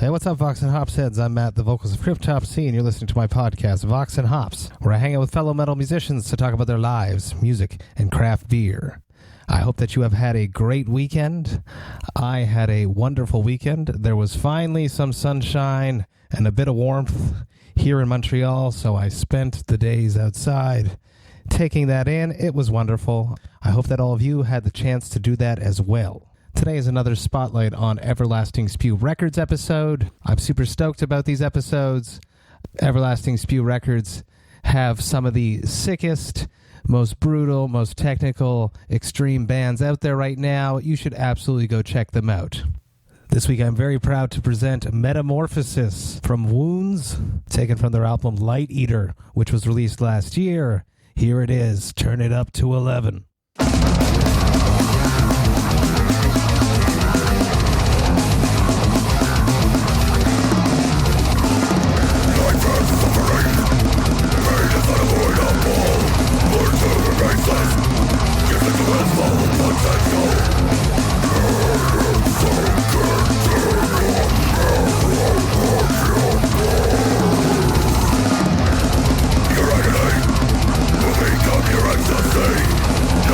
Hey, what's up, Vox and Hops heads? I'm Matt, the vocals of Cryptopsy, and you're listening to my podcast, Vox and Hops, where I hang out with fellow metal musicians to talk about their lives, music, and craft beer. I hope that you have had a great weekend. I had a wonderful weekend. There was finally some sunshine and a bit of warmth here in Montreal, so I spent the days outside taking that in. It was wonderful. I hope that all of you had the chance to do that as well. Today is another Spotlight on Everlasting Spew Records episode. I'm super stoked about these episodes. Everlasting Spew Records have some of the sickest, most brutal, most technical, extreme bands out there right now. You should absolutely go check them out. This week I'm very proud to present Metamorphosis from Wounds, taken from their album Light Eater, which was released last year. Here it is, Turn It Up to 11. Your agony, moving up your ecstasy.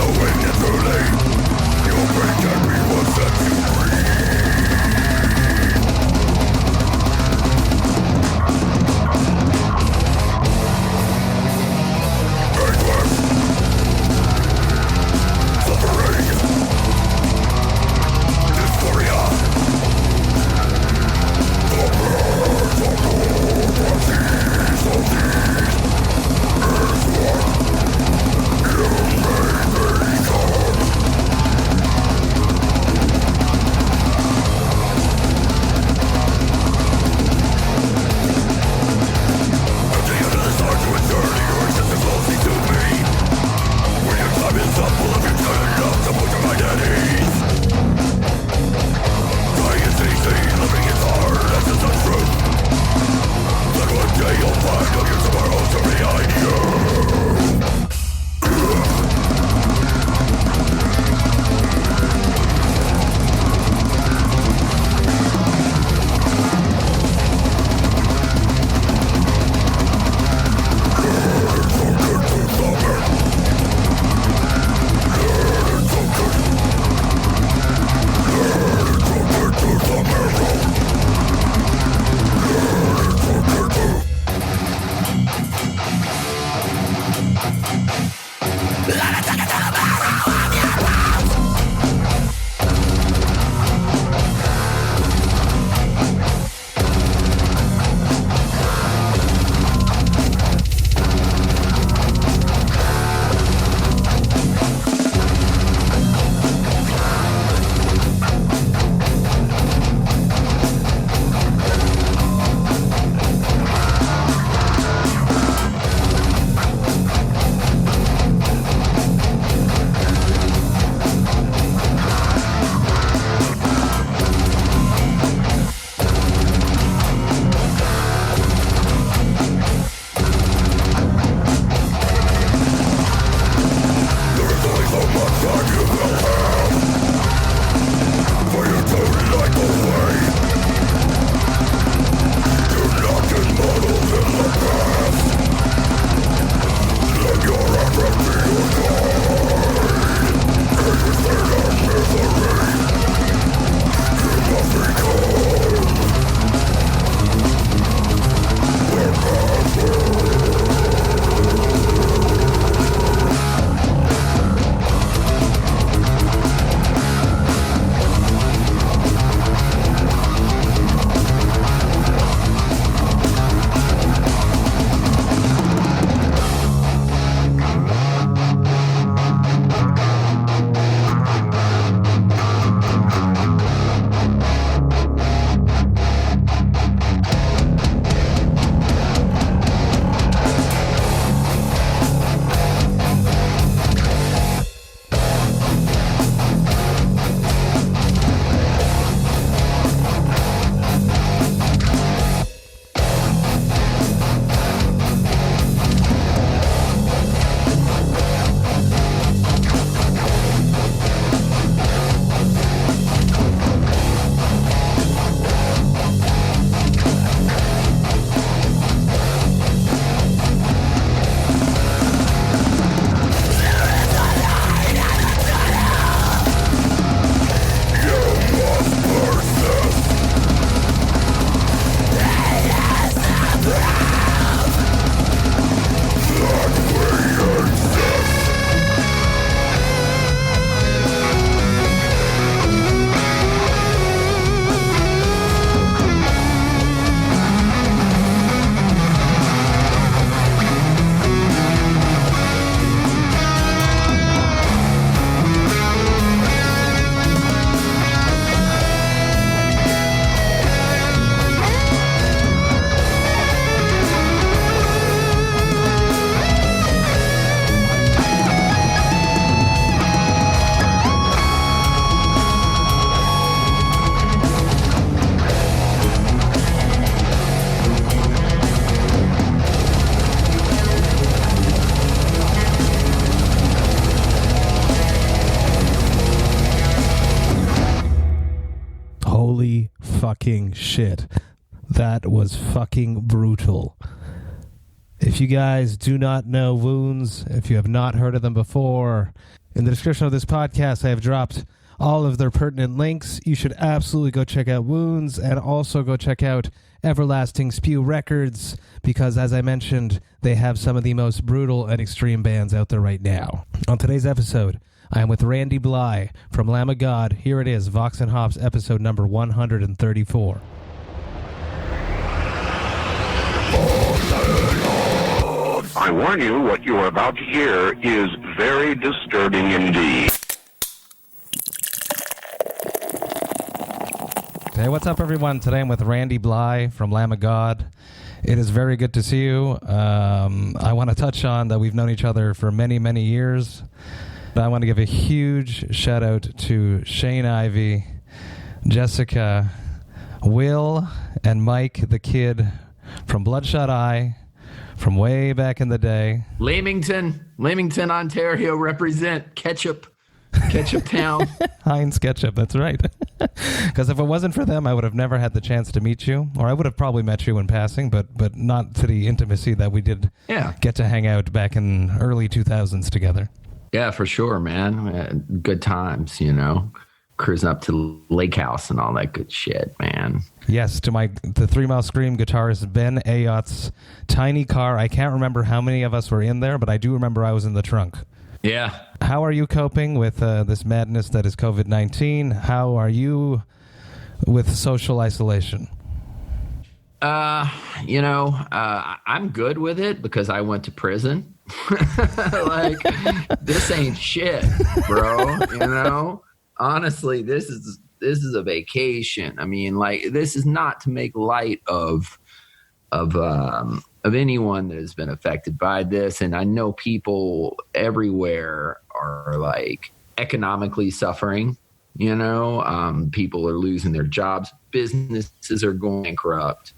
fucking shit. That was fucking brutal. If you guys do not know Wounds, if you have not heard of them before, in the description of this podcast, I have dropped all of their pertinent links. You should absolutely go check out Wounds and also go check out Everlasting Spew Records because, as I mentioned, they have some of the most brutal and extreme bands out there right now. On today's episode, I am with Randy Blythe from Lamb of God. Here it is, Vox and Hops, episode number 134. I warn you, what you are about to hear is very disturbing indeed. Hey, what's up, everyone? Today I'm with Randy Blythe from Lamb of God. It is very good to see you. I want to touch on that we've known each other for many, many years. I want to give a huge shout out to Shane Ivey, Jessica, Will, and Mike the Kid from Bloodshot Eye from way back in the day. Leamington, Ontario, represent Ketchup Town. Heinz Ketchup, that's right. Because if it wasn't for them, I would have never had the chance to meet you, or I would have probably met you in passing, but not to the intimacy that we did get to hang out back in early 2000s together. Yeah, for sure, man. Good times, you know. Cruising up to Lake House and all that good shit, man. Yes, to the 3 Mile Scream guitarist Ben Ayot's tiny car. I can't remember how many of us were in there, but I do remember I was in the trunk. Yeah. How are you coping with this madness that is COVID-19? How are you with social isolation? I'm good with it because I went to prison. Like, this ain't shit, bro, you know? Honestly, this is a vacation. I mean, like, this is not to make light of anyone that has been affected by this. And I know people everywhere are like economically suffering, you know, people are losing their jobs. Businesses are going bankrupt.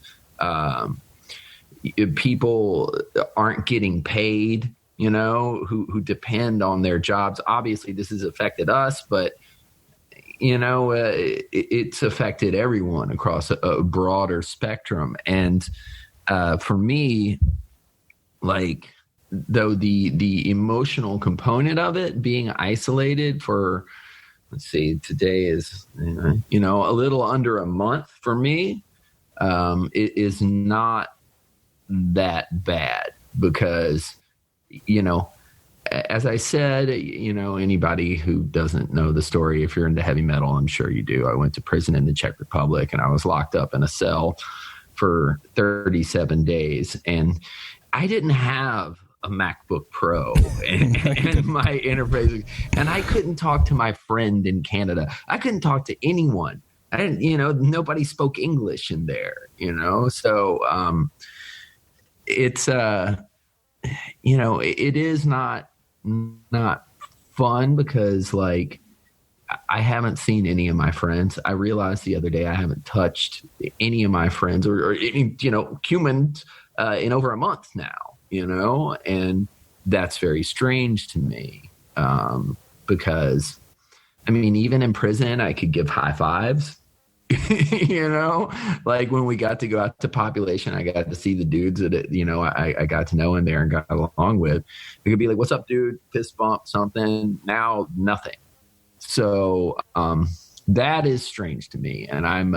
People aren't getting paid, you know, who depend on their jobs. Obviously this has affected us, but you know, it's affected everyone across a broader spectrum. And for me, like, though the emotional component of it, being isolated for, let's see, today is, you know, a little under a month for me, it is not that bad because, you know, as I said, you know, anybody who doesn't know the story, if you're into heavy metal, I'm sure you do. I went to prison in the Czech Republic and I was locked up in a cell for 37 days. And I didn't have a MacBook Pro and my interface. And I couldn't talk to my friend in Canada. I couldn't talk to anyone. I didn't, you know, nobody spoke English in there, you know? So it's, you know, it is not fun because, like, I haven't seen any of my friends. I realized the other day I haven't touched any of my friends or any, you know, humans in over a month now, you know, and that's very strange to me because, I mean, even in prison, I could give high fives. You know, like when we got to go out to population, I got to see the dudes that, you know, I got to know in there and got along with. It could be like, what's up, dude? Fist bump, something. Now, nothing. So that is strange to me. And I'm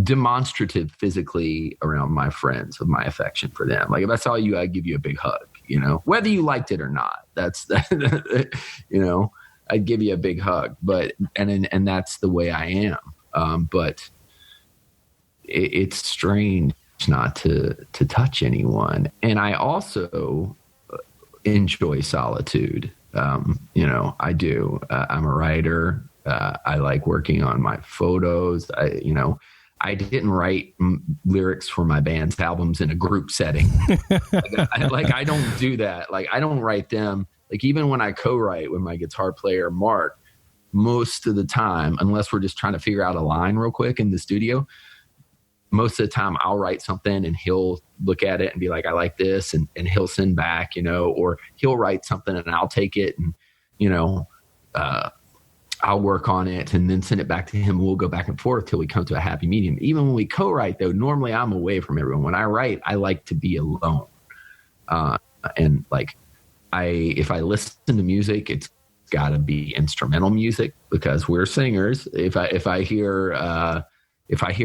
demonstrative physically around my friends of my affection for them. Like, if I saw you, I'd give you a big hug, you know, whether you liked it or not. That's, you know, I'd give you a big hug, but, and that's the way I am. But it's strange not to touch anyone. And I also enjoy solitude. You know, I do. I'm a writer. I like working on my photos. I didn't write lyrics for my band's albums in a group setting. I don't do that. Like, I don't write them. Like, even when I co-write with my guitar player, Mark, most of the time, unless we're just trying to figure out a line real quick in the studio, most of the time I'll write something and he'll look at it and be like, I like this. And he'll send back, you know, or he'll write something and I'll take it and, you know, I'll work on it and then send it back to him. We'll go back and forth till we come to a happy medium. Even when we co-write, though, normally I'm away from everyone. When I write, I like to be alone. And like, if I listen to music, it's got to be instrumental music because we're singers. If I hear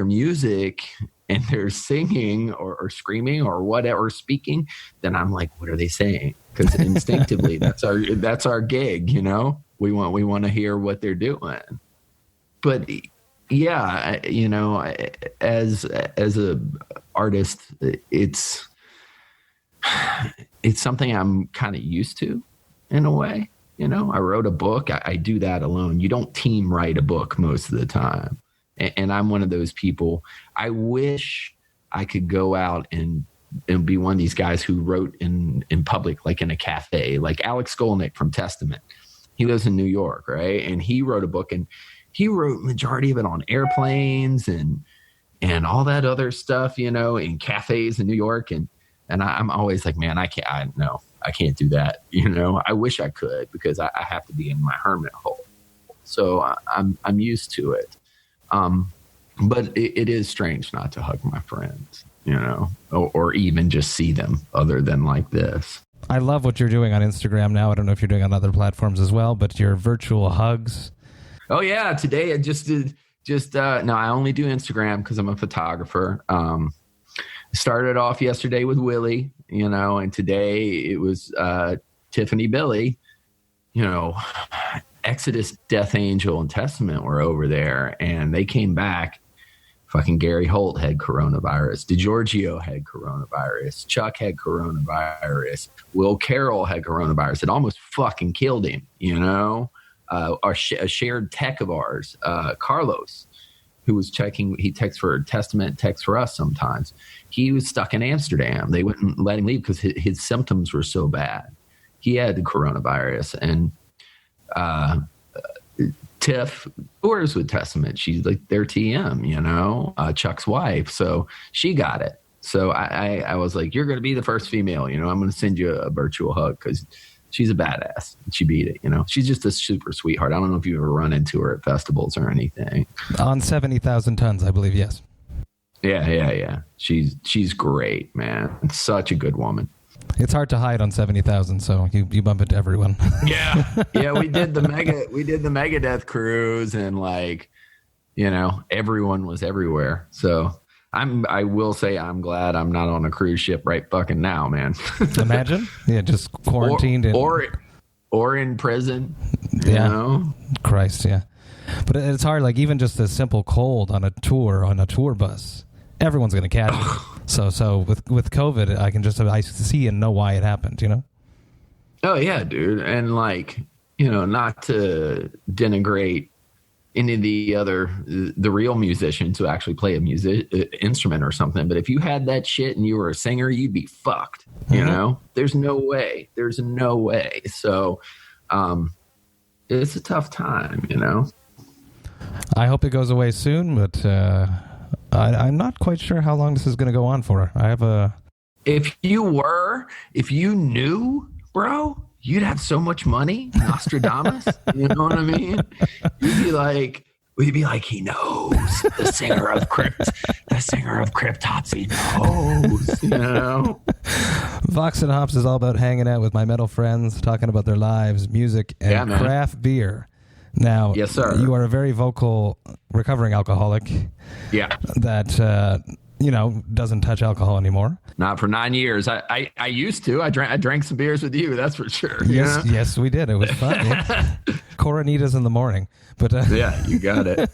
music and they're singing or screaming or whatever, speaking, then I'm like, what are they saying? Because instinctively, that's our gig, you know. We want to hear what they're doing. But yeah, you know, as a artist, it's something I'm kind of used to in a way. You know, I wrote a book. I do that alone. You don't team write a book most of the time. And I'm one of those people. I wish I could go out and be one of these guys who wrote in public, like in a cafe, like Alex Skolnick from Testament. He lives in New York, right? And he wrote a book, and he wrote majority of it on airplanes and all that other stuff, you know, in cafes in New York. And I'm always like, man, I can't do that. You know, I wish I could because I have to be in my hermit hole. So I'm used to it. But it is strange not to hug my friends, you know, or even just see them other than like this. I love what you're doing on Instagram now. I don't know if you're doing on other platforms as well, but your virtual hugs. Oh yeah. Today I just did no, I only do Instagram because I'm a photographer. Started off yesterday with Willie, you know, and today it was Tiffany Billy, you know, Exodus, Death Angel, and Testament were over there, and they came back. Fucking Gary Holt had coronavirus. DiGiorgio had coronavirus. Chuck had coronavirus. Will Carroll had coronavirus. It almost fucking killed him, you know? A shared tech of ours, Carlos, who was checking, he texts for Testament, texts for us sometimes. He was stuck in Amsterdam. They wouldn't let him leave because his symptoms were so bad. He had the coronavirus. And Tiff tours with Testament. She's like their TM, you know, Chuck's wife. So she got it. So I was like, you're going to be the first female, you know, I'm going to send you a virtual hug because she's a badass. She beat it, you know. She's just a super sweetheart. I don't know if you've ever run into her at festivals or anything. On 70,000 tons, I believe, yes. Yeah. She's great, man. Such a good woman. It's hard to hide on 70,000, so you bump into everyone. Yeah. We did the Megadeth cruise, and like, you know, everyone was everywhere. So I will say I'm glad I'm not on a cruise ship right fucking now, man. Imagine, yeah, just quarantined or in prison. You know? Christ, yeah. But it's hard, like even just a simple cold on a tour bus, everyone's gonna catch it. So with COVID, I see and know why it happened, you know? Oh, yeah, dude. And, like, you know, not to denigrate any of the real musicians who actually play instrument or something, but if you had that shit and you were a singer, you'd be fucked, you know? There's no way. So it's a tough time, you know? I hope it goes away soon, but I'm not quite sure how long this is going to go on for. If you knew, bro, you'd have so much money, Nostradamus. You know what I mean? We'd be like, he knows. The singer of Cryptopsy knows. You know? Vox and Hops is all about hanging out with my metal friends, talking about their lives, music, and craft beer. Now, yes, sir. You are a very vocal recovering alcoholic. Yeah. That you know, doesn't touch alcohol anymore. Not for 9 years. I used to. I drank some beers with you. That's for sure. Yes, we did. It was fun. Yeah. Coronitas in the morning. But yeah, you got it.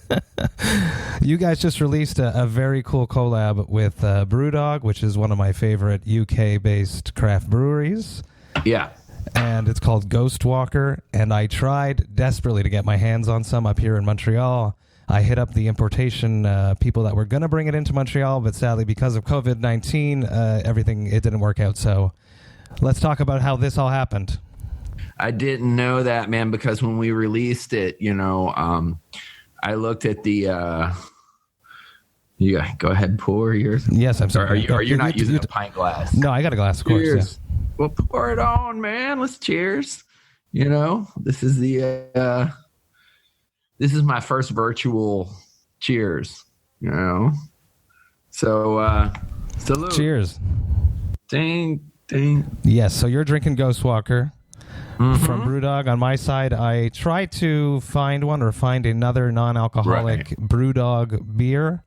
You guys just released a very cool collab with Brewdog, which is one of my favorite UK-based craft breweries. Yeah. And it's called Ghost Walker. And I tried desperately to get my hands on some up here in Montreal. I hit up the importation people that were going to bring it into Montreal, but sadly, because of COVID-19, it didn't work out. So let's talk about how this all happened. I didn't know that, man, because when we released it, you know, I looked at the... you go ahead and pour yours. Yes, I'm sorry. Are you not using a pint glass? No, I got a glass, of course. Cheers. Yeah. Well, pour it on, man. Let's cheers. You know, this is the... this is my first virtual cheers, you know? So, salute. Cheers. Ding, ding. Yes, so you're drinking Ghost Walker from Brewdog. On my side, I tried to find another non-alcoholic Brewdog beer.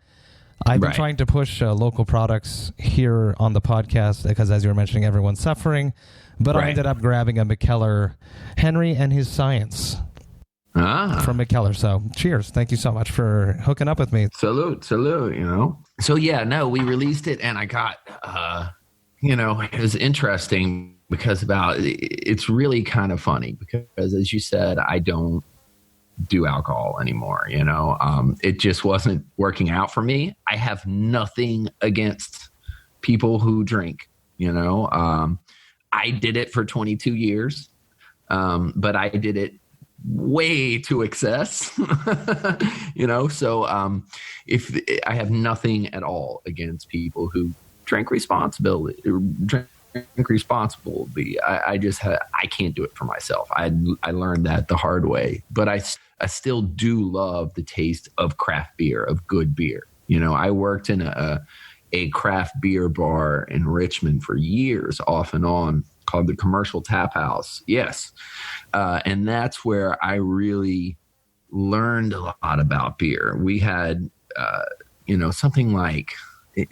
I've been trying to push local products here on the podcast because, as you were mentioning, everyone's suffering. But I ended up grabbing a Mikkeller Henry and His Science from Mikkeller. So cheers. Thank you so much for hooking up with me. Salute, you know. So, we released it, and I got, it was interesting because it's really kind of funny because, as you said, I don't do alcohol anymore. It just wasn't working out for me. I have nothing against people who drink. I did it for 22 years, but I did it way to excess. So if I have nothing at all against people who drink responsibly. I can't do it for myself. I learned that the hard way, but I still do love the taste of craft beer, of good beer. I worked in a craft beer bar in Richmond for years, off and on, called the Commercial Tap House. Yes. And that's where I really learned a lot about beer. We had, something like I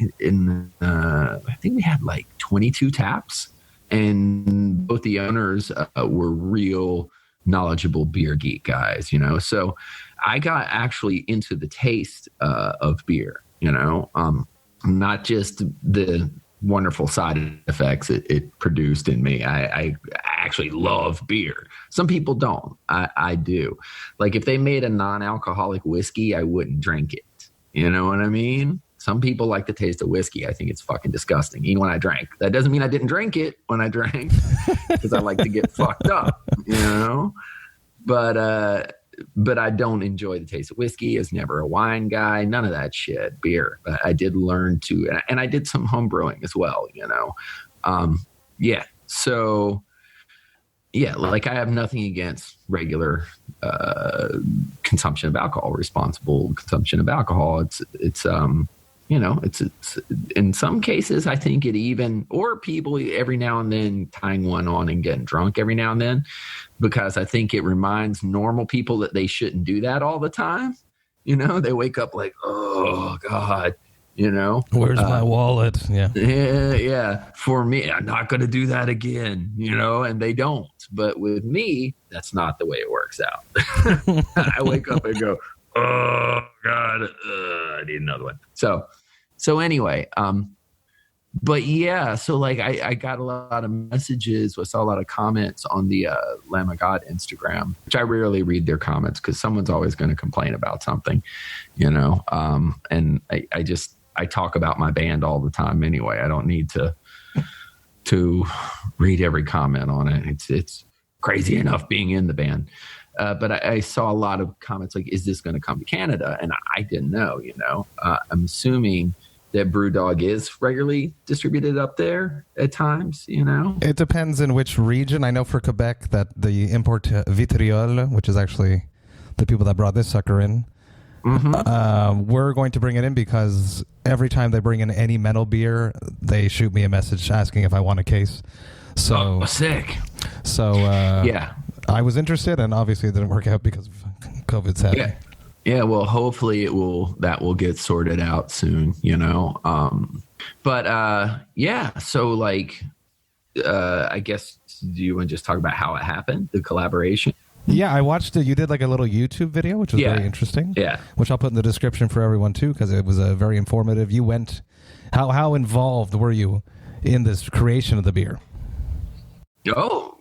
think we had like 22 taps, and both the owners were real knowledgeable beer geek guys, so I got actually into the taste of beer, not just the wonderful side effects it produced in me. I actually love beer. Some people don't. I do. Like if they made a non-alcoholic whiskey, I wouldn't drink it. You know what I mean? Some people like the taste of whiskey. I think it's fucking disgusting. Even when I drank, that doesn't mean I didn't drink it when I drank, because I like to get fucked up, But I don't enjoy the taste of whiskey. I was never a wine guy. None of that shit. Beer. But I did learn to, and I did some home brewing as well. So like I have nothing against regular consumption of alcohol, responsible consumption of alcohol. It's in some cases, I think or people every now and then tying one on and getting drunk every now and then, because I think it reminds normal people that they shouldn't do that all the time. They wake up like, oh God, where's my wallet? Yeah. For me, I'm not going to do that again, and they don't. But with me, that's not the way it works out. I wake up and go, oh God, I need another one. So anyway, but yeah, so like I got a lot of messages. I saw a lot of comments on the Lamb of God Instagram, which I rarely read their comments because someone's always going to complain about something, and I talk about my band all the time anyway. I don't need to read every comment on it. It's crazy enough being in the band. But I saw a lot of comments like, is this going to come to Canada? And I didn't know, I'm assuming that Brewdog is regularly distributed up there at times, It depends in which region. I know for Quebec that the import Vitriol, which is actually the people that brought this sucker in, we're going to bring it in because every time they bring in any metal beer, they shoot me a message asking if I want a case. So sick. So I was interested, and obviously it didn't work out because of COVID's happening. Yeah. Well, hopefully that will get sorted out soon, So like, I guess, do you want to just talk about how it happened, the collaboration? Yeah, I watched it. You did like a little YouTube video, which was very interesting. Yeah. Which I'll put in the description for everyone too, because it was very informative. You went, how involved were you in this creation of the beer? Oh,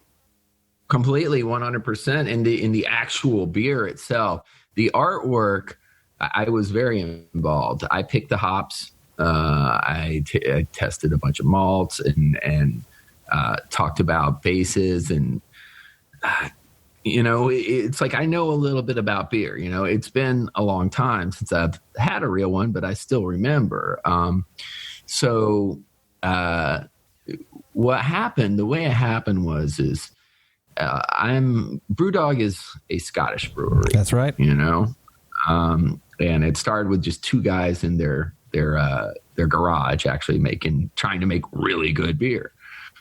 completely, 100% in the actual beer itself. The artwork, I was very involved. I picked the hops. I tested a bunch of malts and talked about bases and it's like I know a little bit about beer. It's been a long time since I've had a real one, but I still remember. What happened, the way it happened was Brewdog is a Scottish brewery. That's right. And it started with just two guys in their garage, actually trying to make really good beer.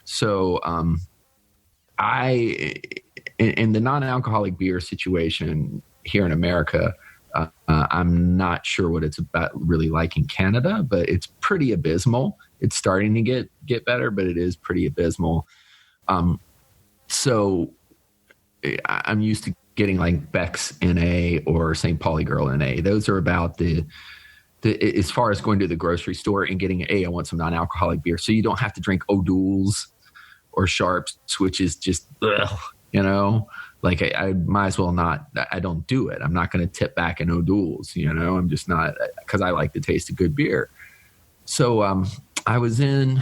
So in the non-alcoholic beer situation here in America, I'm not sure what it's about really like in Canada, but it's pretty abysmal. It's starting to get better, but it is pretty abysmal. So I'm used to getting like Beck's NA or St. Pauli Girl NA. Those are about the as far as going to the grocery store and getting, I want some non-alcoholic beer. So you don't have to drink O'Doul's or Sharps, which is just, like I might as well not, I don't do it. I'm not going to tip back in O'Doul's, I'm just not, because I like the taste of good beer. So I was in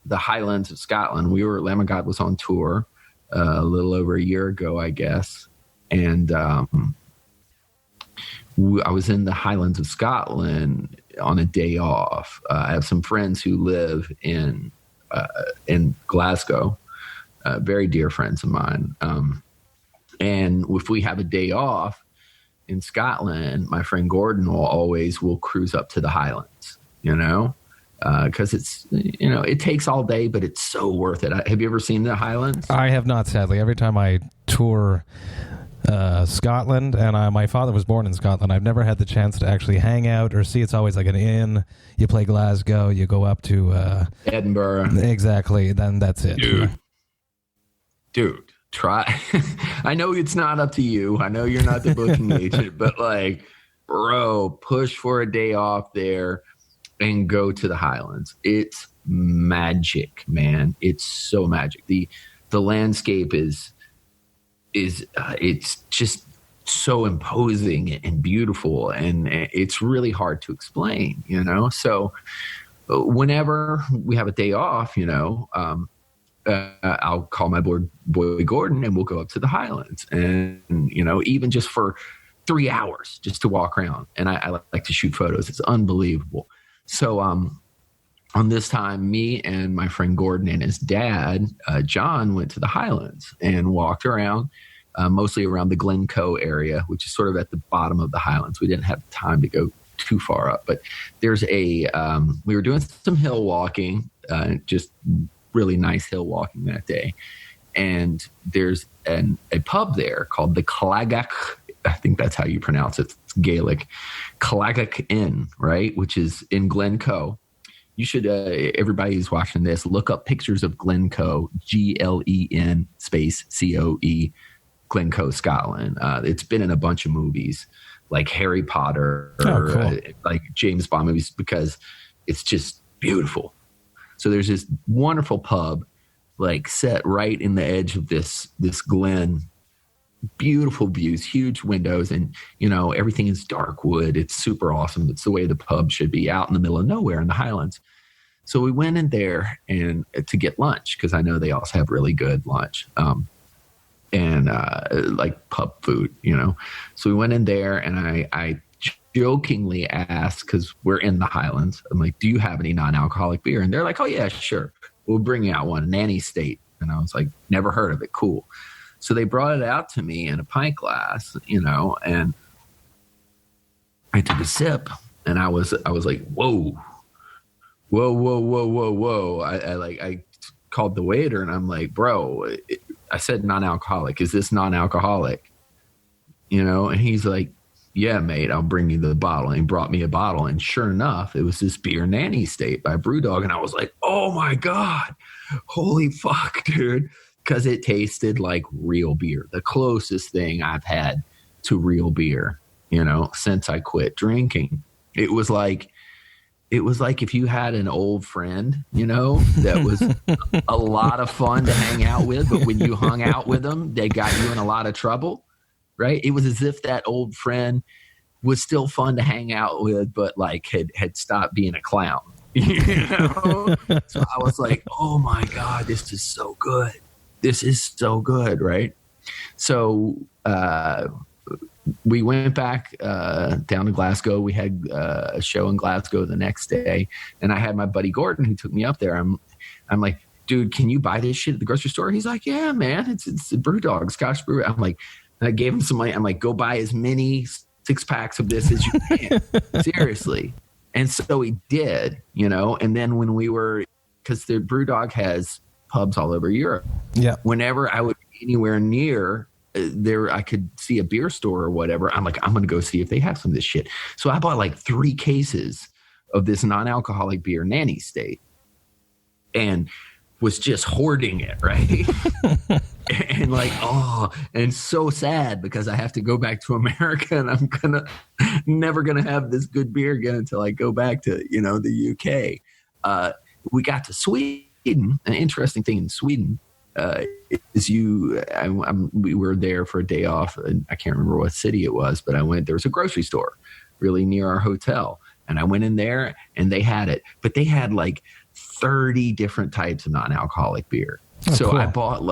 the Highlands of Scotland. Lamb of God was on tour a little over a year ago, I guess. And I was in the Highlands of Scotland on a day off. I have some friends who live in Glasgow, very dear friends of mine. And if we have a day off in Scotland, my friend Gordon will cruise up to the Highlands, because it's, it takes all day, but it's so worth it. Have you ever seen the Highlands? I have not, sadly. Every time I tour Scotland, and my father was born in Scotland, I've never had the chance to actually hang out or see. It's always like an inn. You play Glasgow, you go up to Edinburgh. Exactly. Then that's it. Dude, try. I know it's not up to you. I know you're not the booking agent, but like, bro, push for a day off there and go to the Highlands. It's magic, man. It's so magic. The landscape is it's just so imposing and beautiful, and it's really hard to explain, So whenever we have a day off, I'll call my boy Gordon and we'll go up to the Highlands, and even just for 3 hours just to walk around. And I like to shoot photos. It's unbelievable. So on this time, me and my friend Gordon and his dad, John, went to the Highlands and walked around, mostly around the Glencoe area, which is sort of at the bottom of the Highlands. We didn't have time to go too far up, but there's we were doing some hill walking, just really nice hill walking that day. And there's a pub there called the Claggach. I think that's how you pronounce it. It's Gaelic. Claggach Inn, right? Which is in Glencoe. You should, everybody who's watching this, look up pictures of Glencoe, Glen space COE, Glencoe, Scotland. It's been in a bunch of movies like Harry Potter or cool. Like James Bond movies, because it's just beautiful. So there's this wonderful pub like set right in the edge of this glen. Beautiful views, huge windows, and everything is dark wood. It's super awesome. It's the way the pub should be, out in the middle of nowhere in the Highlands. So we went in there and to get lunch, because I know they also have really good lunch, and like pub food, So we went in there, and I jokingly asked, because we're in the Highlands, I'm like, do you have any non-alcoholic beer? And they're like, oh yeah, sure, we'll bring you out one, Nanny State. And I was like, never heard of it. Cool. So they brought it out to me in a pint glass, and I took a sip, and I was like, whoa. I called the waiter, and I'm like, bro, I said non-alcoholic. Is this non-alcoholic? And he's like, yeah, mate, I'll bring you the bottle. And he brought me a bottle, and sure enough, it was this beer, Nanny State by Brewdog. And I was like, oh my God, holy fuck, dude. Because it tasted like real beer, the closest thing I've had to real beer, since I quit drinking. It was like if you had an old friend, that was a lot of fun to hang out with, but when you hung out with them, they got you in a lot of trouble, right? It was as if that old friend was still fun to hang out with, but like had stopped being a clown, So I was like, oh my God, this is so good. This is so good, right? So we went back down to Glasgow. We had a show in Glasgow the next day, and I had my buddy Gordon who took me up there. I'm like, dude, can you buy this shit at the grocery store? He's like, yeah, man, it's a Brewdog, Scotch brew. I'm like, and I gave him some money. I'm like, go buy as many 6-packs of this as you can. Seriously. And so he did, and then when we were, because the Brewdog has pubs all over Europe. Yeah. Whenever I would be anywhere near there, I could see a beer store or whatever. I'm like, I'm going to go see if they have some of this shit. So I bought like 3 cases of this non-alcoholic beer, Nanny State, and was just hoarding it, right? and like, and so sad because I have to go back to America and I'm never gonna have this good beer again until I go back to, the UK. We got to Sweden. An interesting thing in Sweden is we were there for a day off, and I can't remember what city it was, but there was a grocery store really near our hotel. And I went in there and they had it, but they had like 30 different types of non-alcoholic beer. So cool. I bought,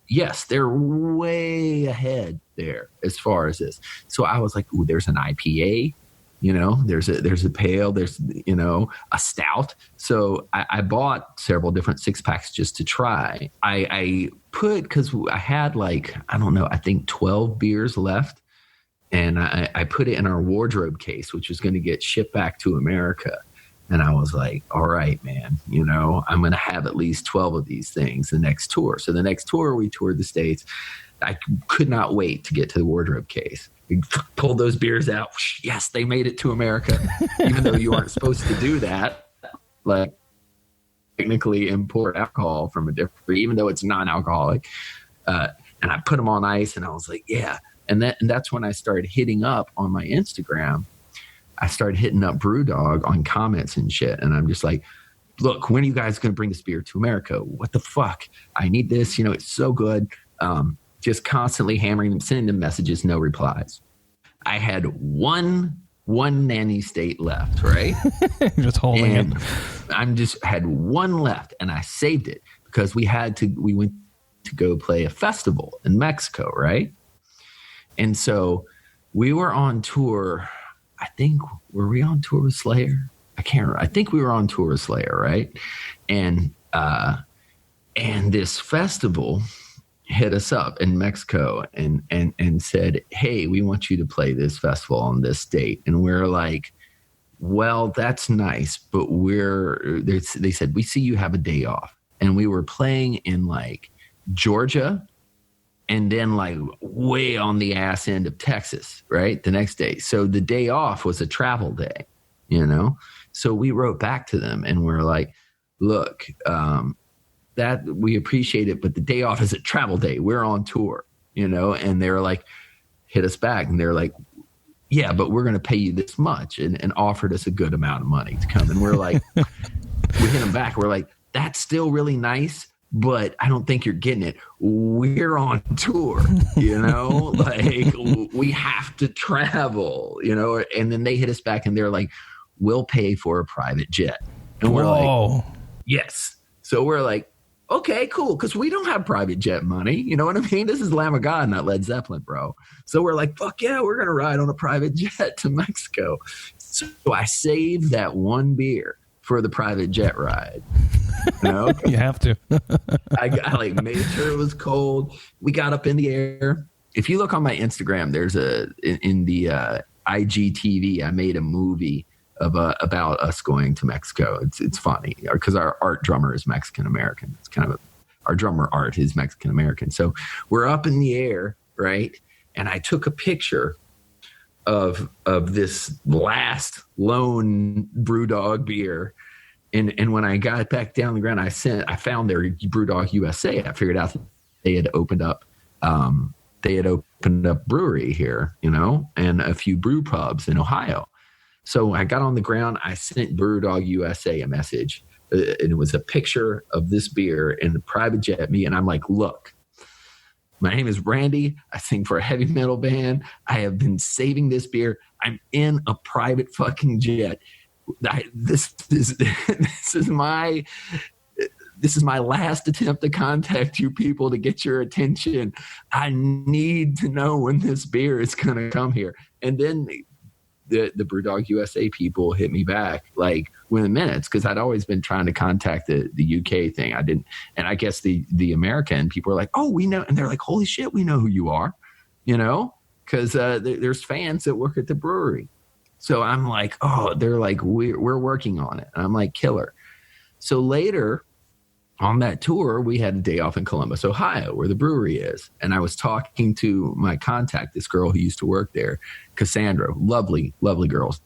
yes, they're way ahead there as far as this. So I was like, ooh, there's an IPA, there's a pale, there's, a stout. So I bought several different 6-packs just to try. I put, because I had I think 12 beers left. And I put it in our wardrobe case, which was going to get shipped back to America. And I was like, all right, man, I'm going to have at least 12 of these things the next tour. So the next tour, we toured the States. I could not wait to get to the wardrobe case. We pulled those beers out. Yes, they made it to America, even though you aren't supposed to do that. Like, technically import alcohol from a different, even though it's non-alcoholic. And I put them on ice, and I was like, yeah. And that's when I started hitting up on my Instagram. I started hitting up Brewdog on comments and shit. And I'm just like, look, when are you guys going to bring this beer to America? What the fuck? I need this. It's so good. Just constantly hammering them, sending them messages, no replies. I had one Nanny State left, right? Just holding it. I'm just had one left, and I saved it because we went to go play a festival in Mexico, right? And so we were on tour. Were we on tour with Slayer? I can't remember. I think we were on tour with Slayer, right? And this festival hit us up in Mexico and said, hey, we want you to play this festival on this date. And we're like, well, that's nice, but they said, we see you have a day off. And we were playing in like Georgia, and then like way on the ass end of Texas, right? The next day. So the day off was a travel day, So we wrote back to them and we're like, look, that we appreciate it, but the day off is a travel day. We're on tour, and they're like, hit us back. And they're like, yeah, but we're going to pay you this much, and offered us a good amount of money to come. And we're like, we hit them back. We're like, that's still really nice, but I don't think you're getting it. We're on tour, like we have to travel, and then they hit us back and they're like, we'll pay for a private jet. And we're like, yes. So we're like, okay, cool. Cause we don't have private jet money. You know what I mean? This is Lamb of God, not Led Zeppelin, bro. So we're like, fuck yeah, we're going to ride on a private jet to Mexico. So I saved that one beer for the private jet ride. You have to. I made sure it was cold. We got up in the air. If you look on my Instagram, there's in the IGTV, I made a movie about us going to Mexico. It's funny because our art drummer is Mexican American. It's kind of our drummer Art is Mexican American. So we're up in the air, right? And I took a picture of this last lone Brewdog beer. And when I got back down the ground, I found their Brewdog USA. I figured out that they had opened up brewery here, and a few brew pubs in Ohio. So I got on the ground. I sent Brewdog USA a message, and it was a picture of this beer in the private jet me. And I'm like, look, my name is Randy. I sing for a heavy metal band. I have been saving this beer. I'm in a private fucking jet. This is my last attempt to contact you people to get your attention. I need to know when this beer is going to come here. And then the Brewdog USA people hit me back like within minutes, because I'd always been trying to contact the UK thing. I didn't, and I guess the American people were like, oh, we know, and they're like, holy shit, we know who you are, you know, because there's fans that work at the brewery. So I'm like, oh, they're like, we're working on it. And I'm like, killer. So later on that tour, we had a day off in Columbus, Ohio, where the brewery is. And I was talking to my contact, this girl who used to work there, Cassandra, lovely, lovely girl.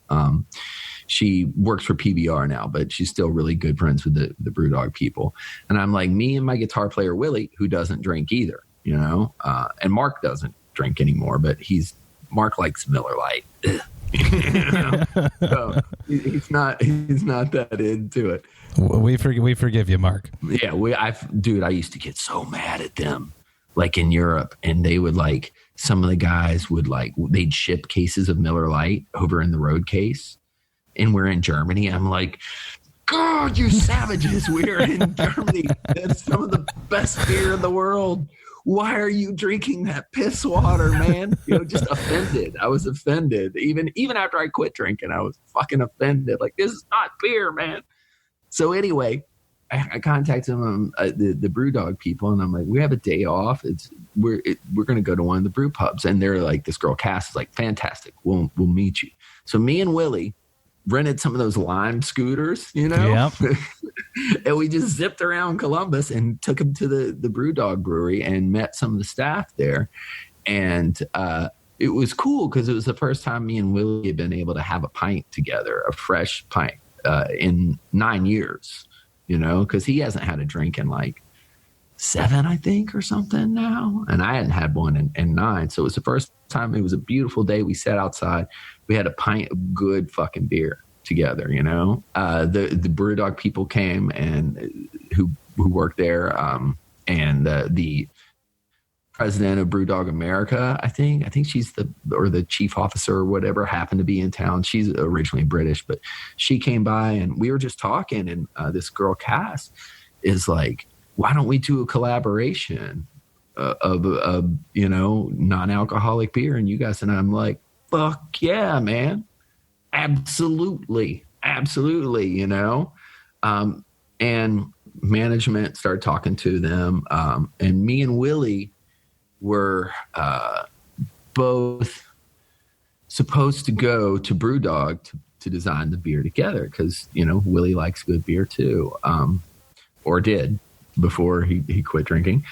She works for PBR now, but she's still really good friends with the Brewdog people. And I'm like, me and my guitar player, Willie, who doesn't drink either, you know, and Mark doesn't drink anymore, but Mark likes Miller Lite. You know? So he's not that into it. We forgive you, Mark. Yeah, I used to get so mad at them, like in Europe, and they would like, some of the guys would like, they'd ship cases of Miller Lite over in the road case, and we're in Germany. I'm like, God, you savages! We're in Germany. That's some of the best beer in the world. Why are you drinking that piss water, man? You know, just offended. I was offended. Even after I quit drinking, I was fucking offended. Like, this is not beer, man. So anyway, I contacted them, the Brewdog people, and I'm like, we have a day off. We're going to go to one of the brew pubs. And they're like, this girl Cass is like, fantastic. We'll meet you. So me and Willie rented some of those Lime scooters, you know? Yep. And we just zipped around Columbus and took him to the Brewdog brewery and met some of the staff there. And it was cool because it was the first time me and Willie had been able to have a pint together, a fresh pint, in 9 years, you know, because he hasn't had a drink in like 7, I think, or something now. And I hadn't had one in 9. So it was the first time. It was a beautiful day. We sat outside. We had a pint of good fucking beer together, you know. The Brewdog people came and who worked there, and the president of Brewdog America, I think she's the chief officer or whatever, happened to be in town. She's originally British, but she came by and we were just talking, and this girl Cass is like, why don't we do a collaboration of you know, non-alcoholic beer and you guys? And I'm like, fuck yeah, man. Absolutely, you know. And management started talking to them, and me and Willie were both supposed to go to Brewdog to design the beer together, because, you know, Willie likes good beer too, or did before he quit drinking.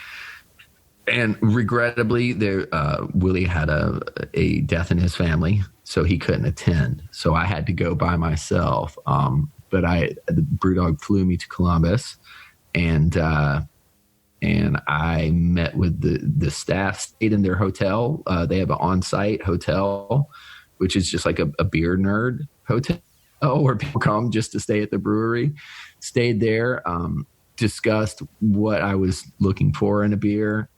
And regrettably, Willie had a death in his family, so he couldn't attend. So I had to go by myself. But the Brewdog flew me to Columbus, and I met with the staff, stayed in their hotel. They have an on-site hotel, which is just like a beer nerd hotel where people come just to stay at the brewery. Stayed there, discussed what I was looking for in a beer,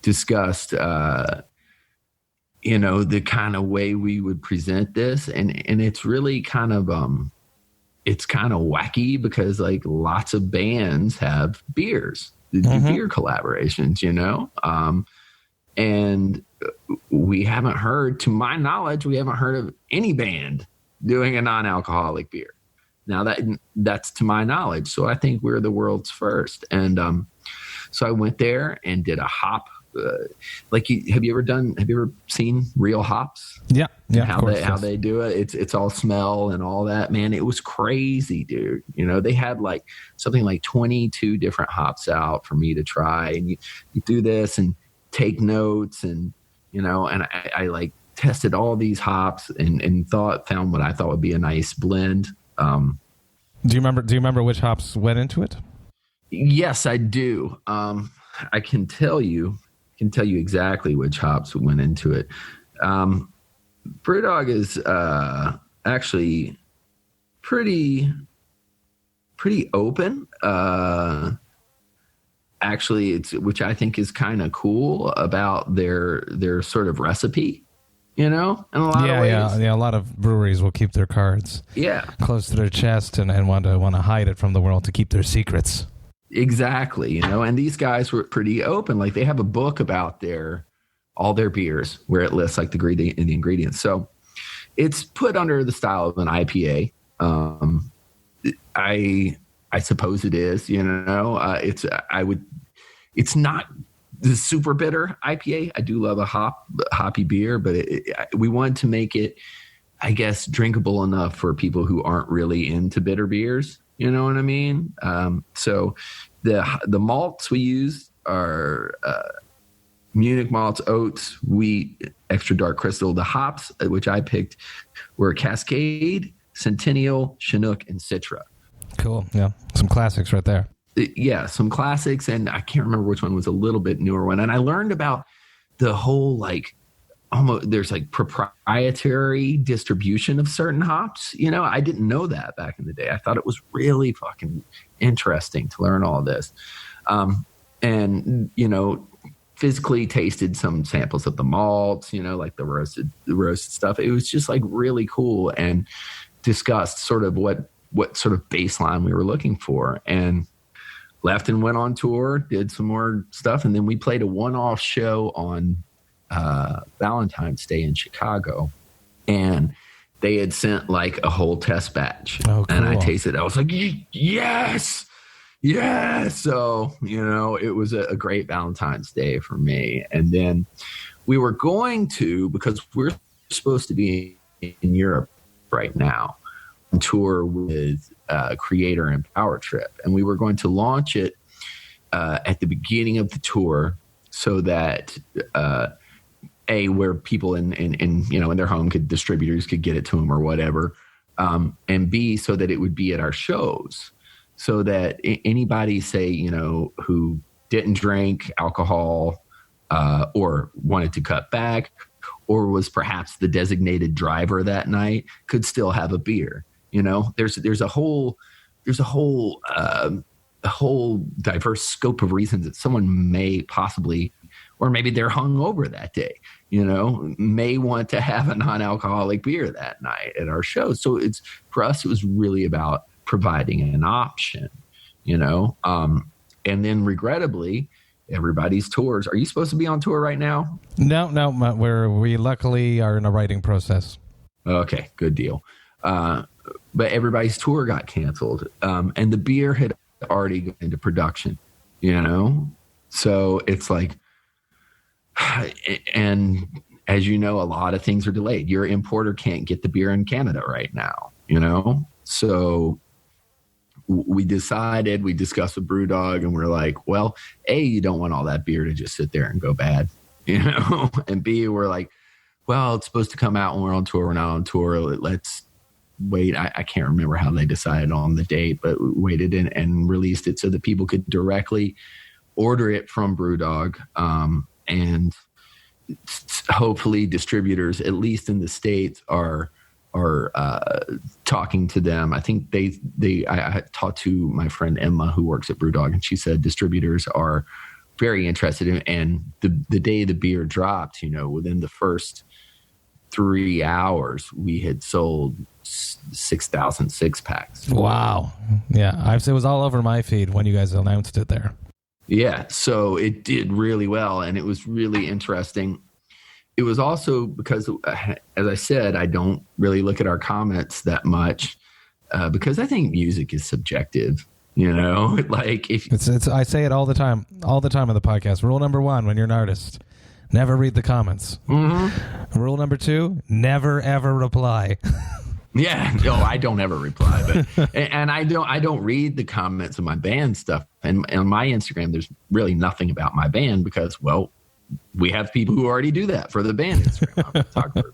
discussed, you know, the kind of way we would present this. And it's really kind of, it's kind of wacky because like lots of bands have beers, do beer collaborations, you know? And we haven't heard, to my knowledge, of any band doing a non-alcoholic beer. Now that's to my knowledge. So I think we're the world's first. And so I went there and did a hop. Have you ever seen Real Hops? Yeah. How they do it. It's all smell and all that, man. It was crazy, dude. You know, they had like something like 22 different hops out for me to try, and you do this and take notes, and, you know, and I like tested all these hops and found what I thought would be a nice blend. Do you remember which hops went into it? Yes, I do. I can tell you exactly which hops went into it. Brewdog is actually pretty open. Actually, which I think is kind of cool about their sort of recipe. You know, in a lot of ways. Yeah. A lot of breweries will keep their cards close to their chest and want to hide it from the world to keep their secrets. Exactly, you know, and these guys were pretty open. Like, they have a book about all their beers where it lists like the ingredients. So It's put under the style of an IPA. I suppose it is, it's not the super bitter IPA. I do love a hoppy beer, but we wanted to make it, I guess, drinkable enough for people who aren't really into bitter beers. You know what I mean? So the malts we use are Munich malts, oats, wheat, extra dark crystal. The hops, which I picked, were Cascade, Centennial, Chinook, and Citra. Cool. Yeah. Some classics right there. Yeah, some classics. And I can't remember which one was a little bit newer one. And I learned about the whole, there's proprietary distribution of certain hops. I didn't know that back in the day. I thought it was really fucking interesting to learn all this. And physically tasted some samples of the malts, like the roasted stuff. It was just really cool, and discussed sort of what sort of baseline we were looking for, and left and went on tour, did some more stuff. And then we played a one-off show on Valentine's Day in Chicago, and they had sent a whole test batch. Oh, cool. And I tasted it. I was like, yes. Yeah. So, it was a great Valentine's Day for me. And then we were going to, because we're supposed to be in Europe right now, on tour with Creator and Power Trip. And we were going to launch it at the beginning of the tour, so that where people in their home distributors could get it to them or whatever. And B, so that it would be at our shows. So that anybody, say, who didn't drink alcohol or wanted to cut back, or was perhaps the designated driver that night, could still have a beer. There's a whole diverse scope of reasons that someone may possibly, or maybe they're hungover that day, may want to have a non-alcoholic beer that night at our show. So for us, it was really about providing an option, and then regrettably, everybody's tours. Are you supposed to be on tour right now? No, we luckily are in a writing process. Okay, good deal. But everybody's tour got canceled, and the beer had already gone into production, so it's and as you know, a lot of things are delayed. Your importer can't get the beer in Canada right now, so we discussed with Brewdog, and we're like, well, A, you don't want all that beer to just sit there and go bad, and B, we're like, well, it's supposed to come out when we're on tour. We're not on tour. Let's wait. I can't remember how they decided on the date, but we waited and released it so that people could directly order it from Brewdog, and hopefully distributors, at least in the States, are talking to them. I think I talked to my friend Emma, who works at Brewdog, and she said distributors are very interested in, and the day the beer dropped, within the first 3 hours, we had sold 6,000 6-packs. Wow. Yeah. It was all over my feed when you guys announced it there. Yeah. So it did really well, and it was really interesting. It was also because, as I said, I don't really look at our comments that much because I think music is subjective. I say it all the time on the podcast. Rule number 1, when you're an artist, never read the comments. Mm-hmm. Rule number 2, never ever reply. Yeah, no, I don't ever reply, but and I don't read the comments of my band stuff. And on my Instagram, there's really nothing about my band because, well, we have people who already do that for the band Instagram. I'm a photographer.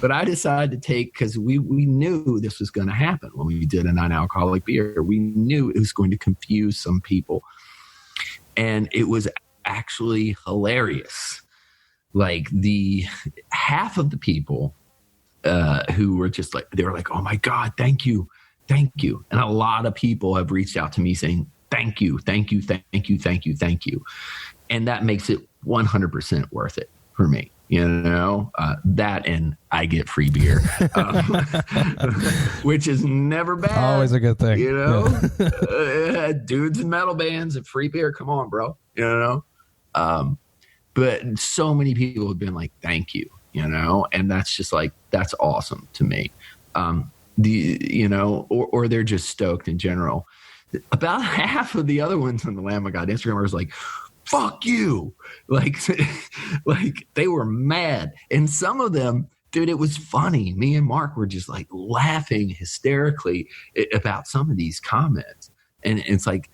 But I decided to because we knew this was going to happen when we did a non-alcoholic beer. We knew it was going to confuse some people, and it was actually hilarious. The half of the people who were just they were like, oh my God, thank you. And a lot of people have reached out to me saying, thank you. And that makes it 100% worth it for me. That, and I get free beer, which is never bad. Always a good thing. Dudes in metal bands and free beer. Come on, bro. But so many people have been like, thank you. and that's just like, that's awesome to me. Or they're just stoked in general. About half of the other ones on the Lamb of God Instagram was like, fuck you. Like they were mad. And some of them, dude, it was funny. Me and Mark were just like laughing hysterically about some of these comments. And it's like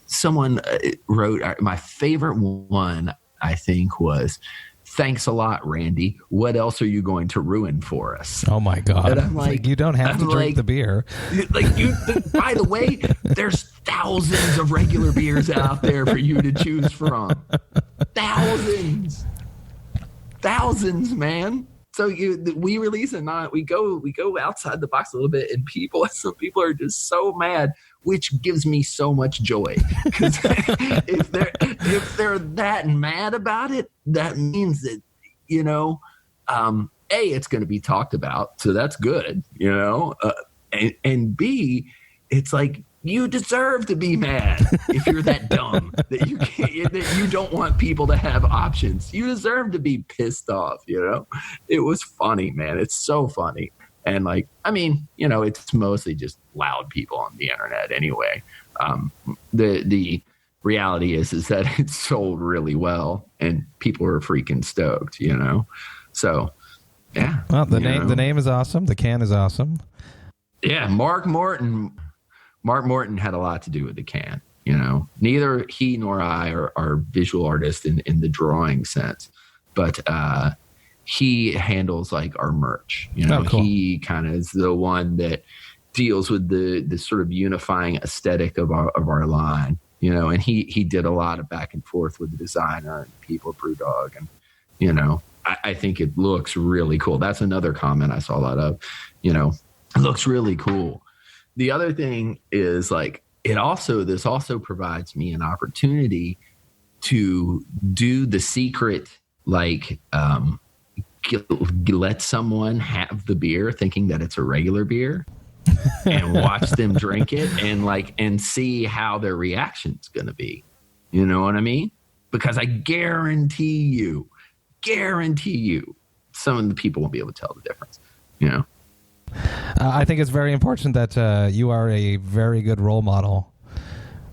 someone wrote, my favorite one, I think, was, "Thanks a lot, Randy. What else are you going to ruin for us?" Oh my God. And I'm like, you don't have to drink the beer. By the way, there's thousands of regular beers out there for you to choose from. Thousands, man. So we release it, we go outside the box a little bit, and some people are just so mad, which gives me so much joy. Because if they're that mad about it, that means that, A, it's going to be talked about, so that's good, and B, it's like, you deserve to be mad if you're that dumb that you don't want people to have options. You deserve to be pissed off, It was funny, man. It's so funny. And it's mostly just loud people on the internet anyway. The reality is that it sold really well and people were freaking stoked, So, yeah. Well, the name is awesome. The can is awesome. Yeah, Mark Morton had a lot to do with the can. Neither he nor I are visual artists in the drawing sense, but he handles like our merch. Oh, cool. He kind of is the one that deals with the sort of unifying aesthetic of our line. And he did a lot of back and forth with the designer and people at Brewdog, and I think it looks really cool. That's another comment I saw a lot of. It looks really cool. The other thing is like, this also provides me an opportunity to do the secret, like, let someone have the beer thinking that it's a regular beer and watch them drink it and see how their reaction's going to be. You know what I mean? Because I guarantee you, some of the people won't be able to tell the difference, I think it's very important that you are a very good role model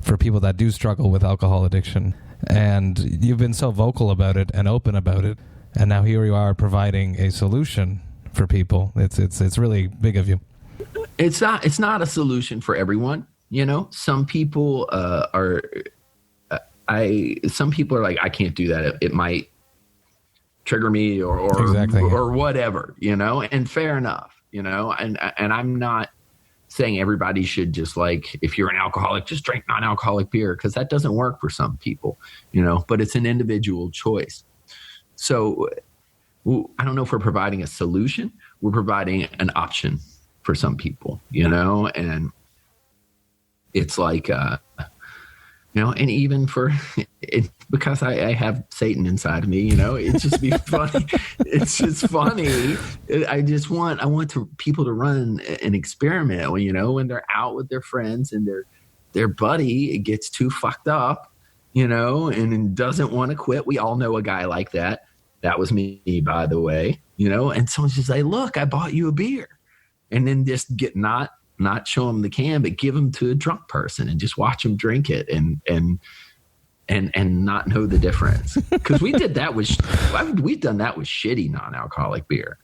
for people that do struggle with alcohol addiction. And you've been so vocal about it and open about it. And now here you are providing a solution for people. It's really big of you. It's not a solution for everyone. Some people some people are like, I can't do that. It might trigger me or exactly. or whatever, and fair enough. And I'm not saying everybody should just like, if you're an alcoholic, just drink non-alcoholic beer, because that doesn't work for some people, but it's an individual choice. So I don't know if we're providing a solution. We're providing an option for some people, and it's like, and even for it, because I have Satan inside of me, it's just be funny. It's just funny. I want people to run an experiment when they're out with their friends and their buddy gets too fucked up, and doesn't want to quit. We all know a guy like that. That was me, by the way, and someone's just like, look, I bought you a beer, and then just not show them the can, but give them to a drunk person and just watch them drink it and not know the difference. Because we've done that with shitty non-alcoholic beer.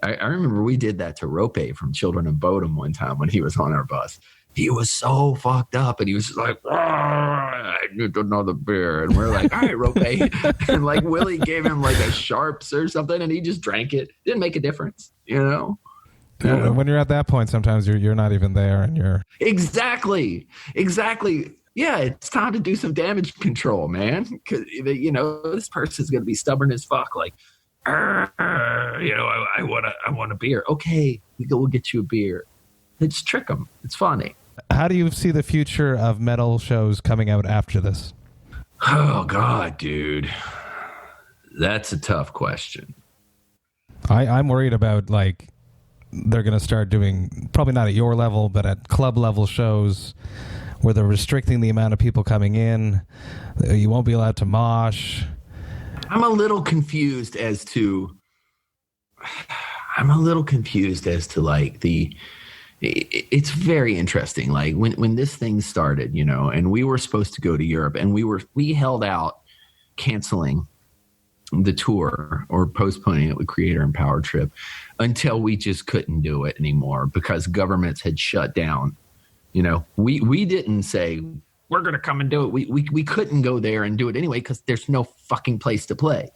I remember we did that to Rope from Children of Bodom one time when he was on our bus. He was so fucked up and he was just like, I need another beer. And we're like, all right, Rope. And like Willie gave him like a Sharps or something and he just drank it. Didn't make a difference, When you're at that point, sometimes you're not even there, and you're exactly. Yeah, it's time to do some damage control, man. Because this person's gonna be stubborn as fuck. Like, I want a beer. Okay, we'll get you a beer. Let's trick them. It's funny. How do you see the future of metal shows coming out after this? Oh God, dude, that's a tough question. I'm worried about like. They're going to start doing, probably not at your level, but at club level shows where they're restricting the amount of people coming in. You won't be allowed to mosh. I'm a little confused as to I'm a little confused as to like it's very interesting. Like when this thing started, you know, and we were supposed to go to Europe, and we held out canceling the tour or postponing it with Creator and Power Trip until we just couldn't do it anymore because governments had shut down. You know, we didn't say we're going to come and do it. We couldn't go there and do it anyway because there's no fucking place to play.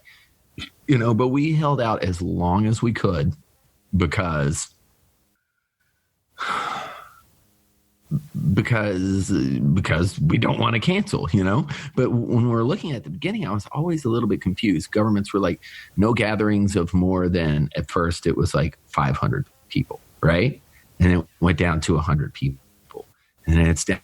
You know, but we held out as long as we could because we don't want to cancel, you know. But when we're looking at the beginning, I was always a little bit confused. Governments were like, no gatherings of more than, at first it was like 500 people, right? And it went down to 100 people, and then it's down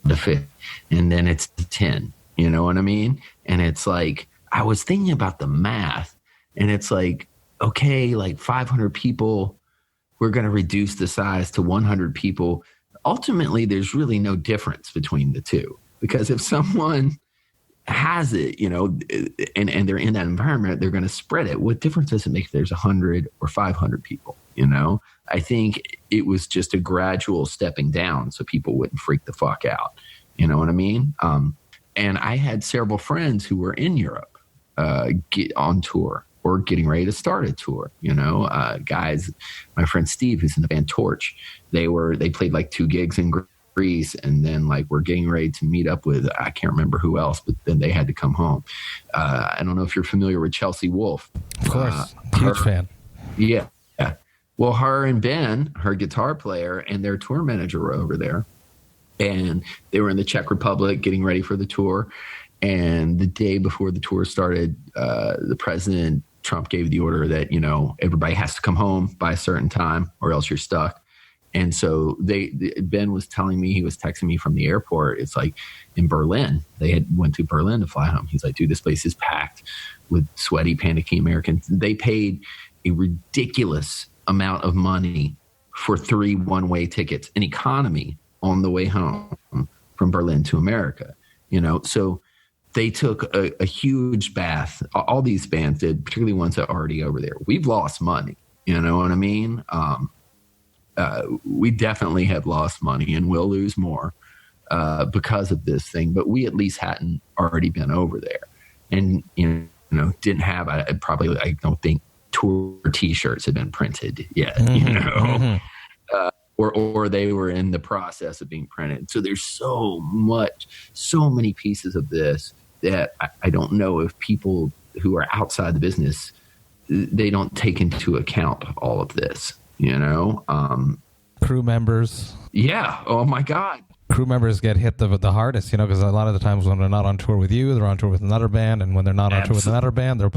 to 50, and then it's 10. You know what I mean? And it's like, I was thinking about the math, and it's like, okay, like 500 people, we're going to reduce the size to 100 people. Ultimately, there's really no difference between the two, because if someone has it, you know, and they're in that environment, they're going to spread it. What difference does it make if there's 100 or 500 people? You know, I think it was just a gradual stepping down so people wouldn't freak the fuck out. You know what I mean? And I had several friends who were in Europe get on tour or getting ready to start a tour, you know, guys, my friend Steve, who's in the band Torch, they played like 2 gigs in Greece, and then like we're getting ready to meet up with, I can't remember who else, but then they had to come home. I don't know if you're familiar with Chelsea Wolfe. Of course. Huge fan. Yeah. Well, her and Ben, her guitar player, and their tour manager were over there, and they were in the Czech Republic getting ready for the tour. And the day before the tour started, the president, Trump, gave the order that, you know, everybody has to come home by a certain time or else you're stuck. And so Ben was telling me, he was texting me from the airport. It's like in Berlin, they had went to Berlin to fly home. He's like, dude, this place is packed with sweaty, panicky Americans. They paid a ridiculous amount of money for 3 one-way tickets, an economy on the way home from Berlin to America, you know? So they took a huge bath. All these bands did, particularly ones that are already over there. We've lost money. You know what I mean? We definitely have lost money and will lose more because of this thing. But we at least hadn't already been over there. And, you know, didn't have, I don't think tour T-shirts had been printed yet, you know? Mm-hmm. Or they were in the process of being printed. So there's so many pieces of this that I don't know if people who are outside the business, they don't take into account all of this, you know? Crew members. Yeah. Oh my God. Crew members get hit the hardest, you know, because a lot of the times when they're not on tour with you, they're on tour with another band. And when they're not on tour with another band, they're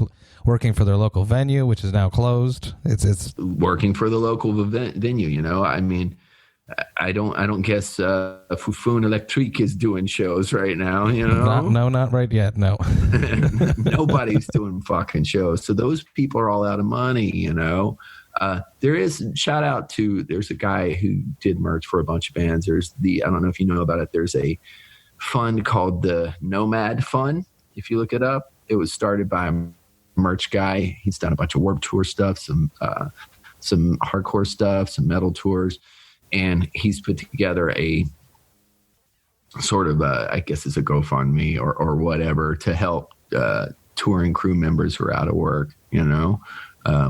working for their local venue, which is now closed. It's working for the local venue, you know? I mean, I don't guess Fufun Electrique is doing shows right now, you know? Not right yet, no. Nobody's doing fucking shows. So those people are all out of money, you know? There is, shout out to, there's a guy who did merch for a bunch of bands. There's I don't know if you know about it, there's a fund called the Nomad Fund. If you look it up, it was started by a merch guy. He's done a bunch of Warped Tour stuff, some hardcore stuff, some metal tours. And he's put together a sort of, I guess it's a GoFundMe or whatever to help touring crew members who are out of work, you know,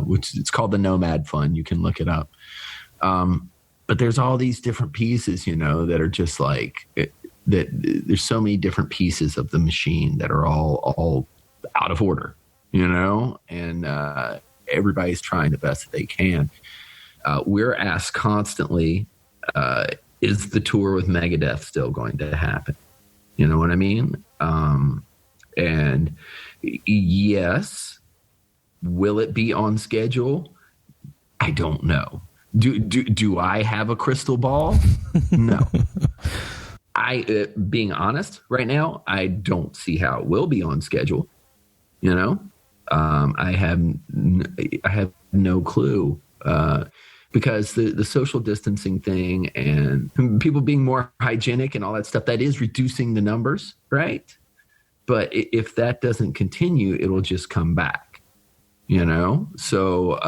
which it's called the Nomad Fund. You can look it up. But there's all these different pieces, you know, that are just like, that there's so many different pieces of the machine that are all out of order, you know, and everybody's trying the best that they can. We're asked constantly, is the tour with Megadeth still going to happen? You know what I mean? And yes, will it be on schedule? I don't know. Do I have a crystal ball? No. Being honest right now, I don't see how it will be on schedule. You know, I have no clue. Because the social distancing thing and people being more hygienic and all that stuff, that is reducing the numbers, right? But if that doesn't continue, it'll just come back. So,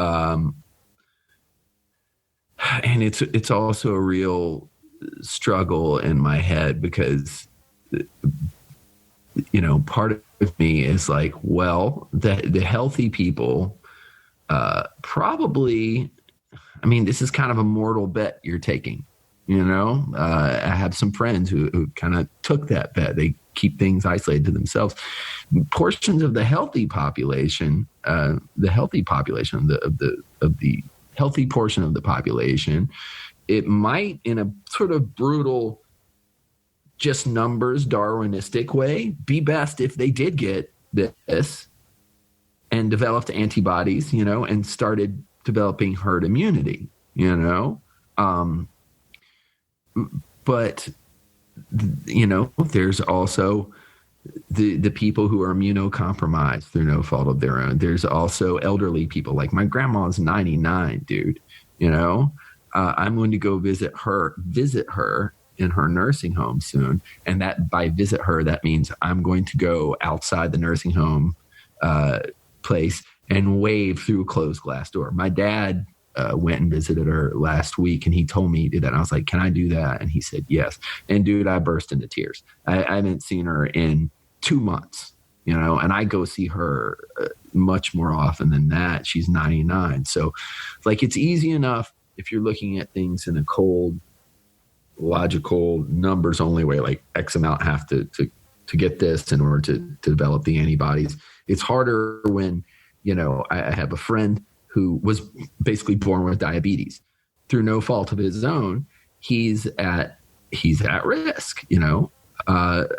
and it's also a real struggle in my head because, part of me is like, well, the healthy people, probably, I mean, this is kind of a mortal bet you're taking, I have some friends who kind of took that bet. They keep things isolated to themselves. Portions of the healthy population, of the healthy portion of the population, it might, in a sort of brutal, just numbers, Darwinistic way, be best if they did get this and developed antibodies, and started developing herd immunity, but there's also the people who are immunocompromised through no fault of their own. There's also elderly people, like my grandma's 99, dude. I'm going to go visit her in her nursing home soon, and that by visit her, that means I'm going to go outside the nursing home place and wave through a closed glass door. My dad went and visited her last week, and he told me he did that. And I was like, can I do that? And he said, yes. And dude, I burst into tears. I haven't seen her in 2 months, and I go see her much more often than that. She's 99. So like, it's easy enough if you're looking at things in a cold, logical, numbers only way, like X amount have to get this in order to develop the antibodies. It's harder when, I have a friend who was basically born with diabetes through no fault of his own. He's at risk.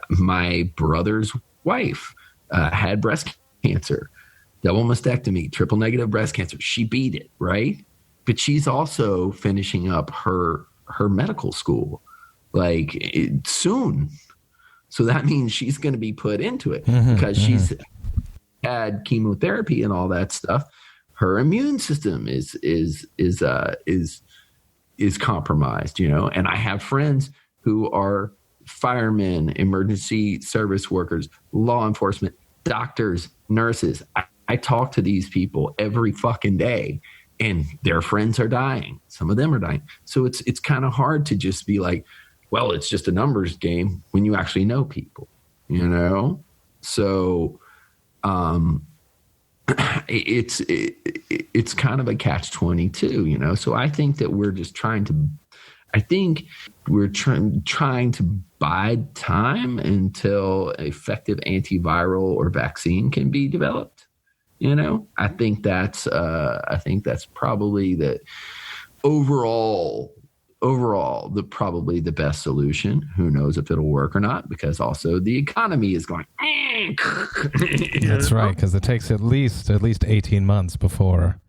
My brother's wife had breast cancer, double mastectomy, triple negative breast cancer. She beat it, right? But she's also finishing up her medical school soon. So that means she's going to be put into it because she's had chemotherapy and all that stuff. Her immune system is compromised, and I have friends who are firemen, emergency service workers, law enforcement, doctors, nurses. I talk to these people every fucking day, and their friends are dying. Some of them are dying. So it's kind of hard to just be like, well, it's just a numbers game when you actually know people, So, it's kind of a catch-22, So I think that we're just trying to bide time until an effective antiviral or vaccine can be developed. I think that's probably the overall probably the best solution. Who knows if it'll work or not, because also the economy is going. That's right, because it takes at least 18 months before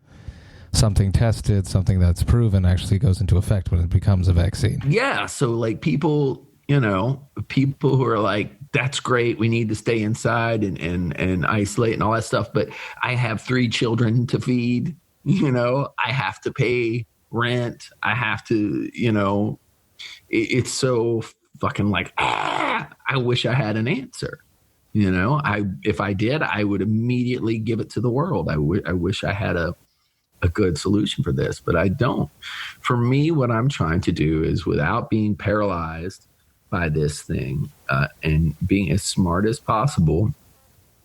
something tested, something that's proven actually goes into effect when it becomes a vaccine. Yeah, so like people who are like, that's great, we need to stay inside and isolate and all that stuff, but I have 3 children to feed, I have to pay rent, I have to, it's so fucking like, I wish I had an answer. If I did, I would immediately give it to the world. I wish I had a good solution for this, but I don't. For me, what I'm trying to do is, without being paralyzed by this thing, and being as smart as possible,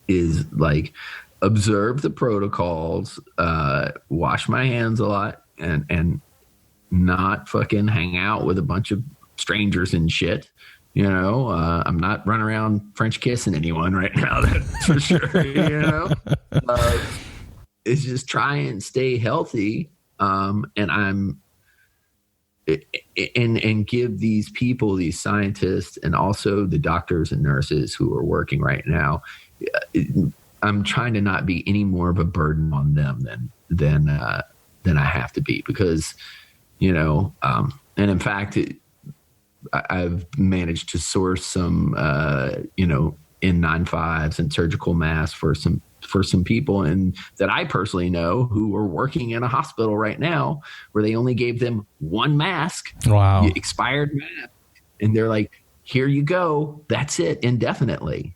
is like observe the protocols, wash my hands a lot, and not fucking hang out with a bunch of strangers and shit. I'm not running around French kissing anyone right now, that's for sure. It's just try and stay healthy, and give these people, these scientists, and also the doctors and nurses who are working right now, I'm trying to not be any more of a burden on them than I have to be, because and in fact, I've managed to source some N95s and surgical masks for some people, and that I personally know, who are working in a hospital right now where they only gave them 1 mask. Wow. Expired mask. And they're like, here you go. That's it, indefinitely.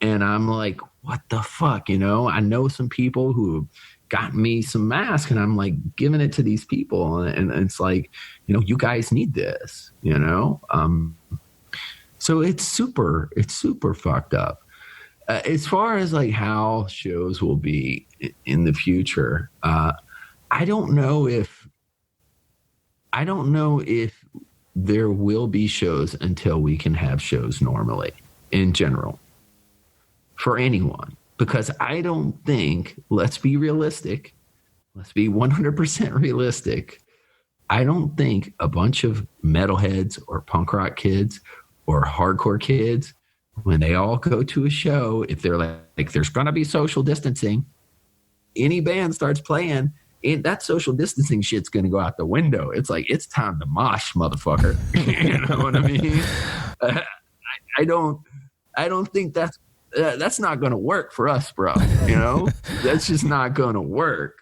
And I'm like, what the fuck? You know, I know some people who have gotten me some masks, and I'm like giving it to these people. And it's like, you know, you guys need this, you know? So it's super fucked up. As far as like how shows will be in the future, I don't know if there will be shows until we can have shows normally in general for anyone, because I don't think, let's be realistic, let's be 100% realistic. I don't think a bunch of metalheads or punk rock kids or hardcore kids, when they all go to a show, if they're like there's going to be social distancing, any band starts playing, that social distancing shit's going to go out the window. It's like, it's time to mosh, motherfucker. You know what I mean? I don't think that's not going to work for us, bro. You know, that's just not going to work.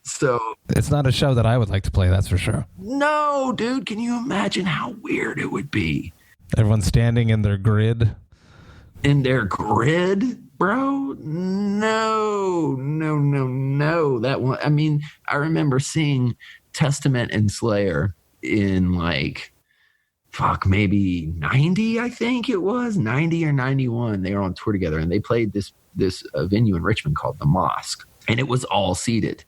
So it's not a show that I would like to play. That's for sure. No, dude. Can you imagine how weird it would be? Everyone's standing in their grid. In their grid, bro? No. That one. I mean, I remember seeing Testament and Slayer in like, maybe 90, I think it was 90 or 91. They were on tour together, and they played this venue in Richmond called the Mosque, and it was all seated.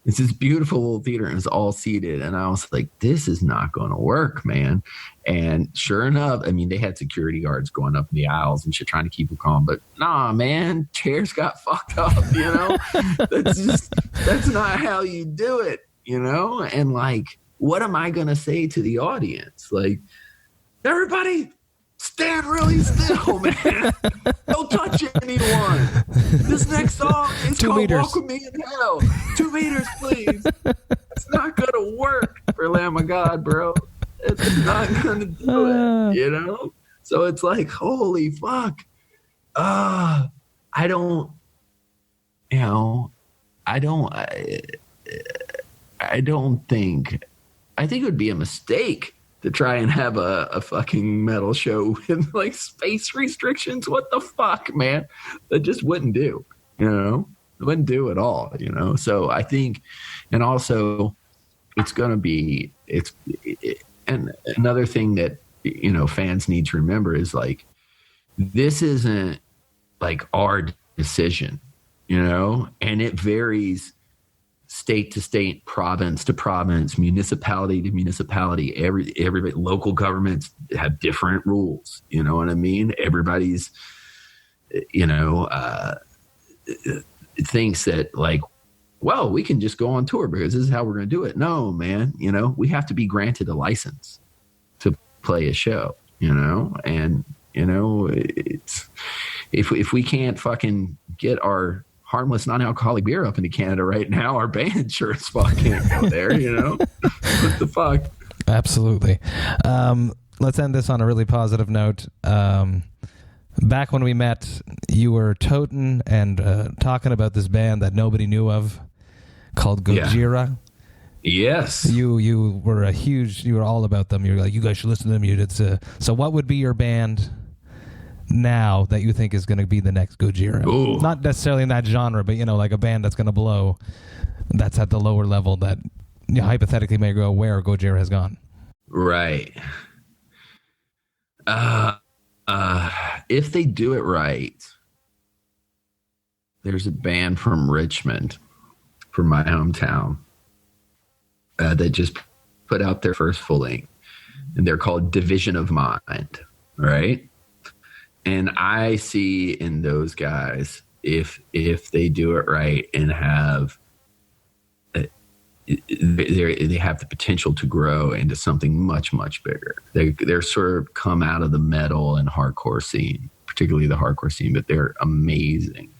It's this beautiful little theater, and it's all seated. And I was like, this is not going to work, man. And sure enough, I mean, they had security guards going up in the aisles and shit, trying to keep them calm. But nah, man, chairs got fucked up, you know? That's not how you do it, you know? And like, what am I going to say to the audience? Like, everybody stand really still, man. Don't touch anyone. This next song is 2 called meters. Walk With Me in Hell. 2 meters, please. It's not going to work for Lamb of God, bro. It's not going to do it, you know? So it's like, holy fuck. I don't think, I think it would be a mistake to try and have a fucking metal show with like space restrictions. What the fuck, man? That just wouldn't do, you know? It wouldn't do at all, you know? So I think, and also it's going to be, and another thing that, you know, fans need to remember is like, this isn't like our decision, you know? And it varies state to state, province to province, municipality to municipality. Every local governments have different rules. You know what I mean? Everybody's, you know, thinks that like, well, we can just go on tour because this is how we're going to do it. No, man. You know, we have to be granted a license to play a show. You know, and you know, it's if we can't fucking get our harmless non-alcoholic beer up into Canada right now, our band sure as fuck can't go there, you know? What the fuck? Absolutely. Let's end this on a really positive note. Back when we met, you were toting and talking about this band that nobody knew of called Gojira. Yeah. Yes. You were you were all about them. You were like, you guys should listen to them. So what would be your band now that you think is going to be the next Gojira? Ooh. Not necessarily in that genre, but, you know, like a band that's going to blow, that's at the lower level that, you know, hypothetically may go where Gojira has gone. Right. If they do it right, there's a band from Richmond, from my hometown, that just put out their first full length, and they're called Division of Mind, right? And I see in those guys, if they do it right and have, they have the potential to grow into something much, much bigger. They're sort of come out of the metal and hardcore scene, particularly the hardcore scene, but they're amazing.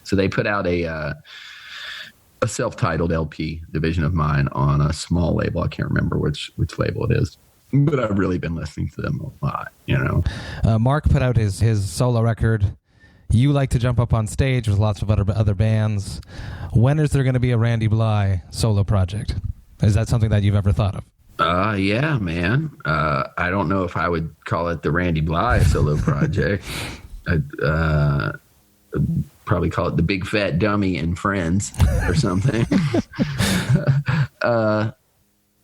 So they put out a self-titled LP, Division of Mind, on a small label. I can't remember which label it is. But I've really been listening to them a lot, you know. Mark put out his solo record. You like to jump up on stage with lots of other bands. When is there going to be a Randy Blythe solo project? Is that something that you've ever thought of? Yeah, man. I don't know if I would call it the Randy Blythe solo project. I'd probably call it the Big Fat Dummy and Friends or something.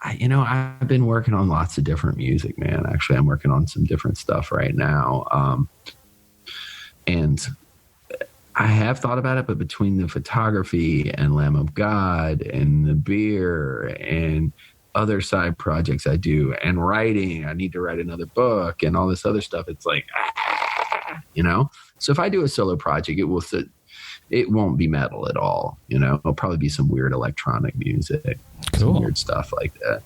I've been working on lots of different music, man. Actually, I'm working on some different stuff right now. And I have thought about it, but between the photography and Lamb of God and the beer and other side projects I do and writing, I need to write another book and all this other stuff. It's like, so if I do a solo project, it won't be metal at all. It'll probably be some weird electronic music, some weird stuff like that,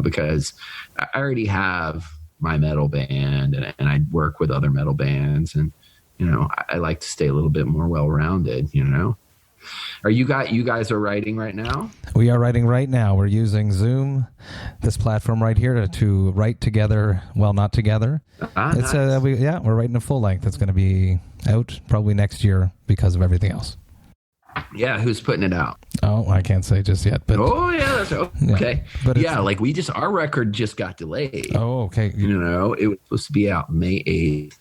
because I already have my metal band and I work with other metal bands, and, I like to stay a little bit more well-rounded, Are you guys are writing right now? We are writing right now. We're using Zoom, this platform right here, to write together while not together. Nice. We're writing a full length. It's going to be out probably next year because of everything else. Yeah, who's putting it out? Oh, I can't say just yet. But that's okay. Yeah, but our record just got delayed. Oh, okay. It was supposed to be out May 8th,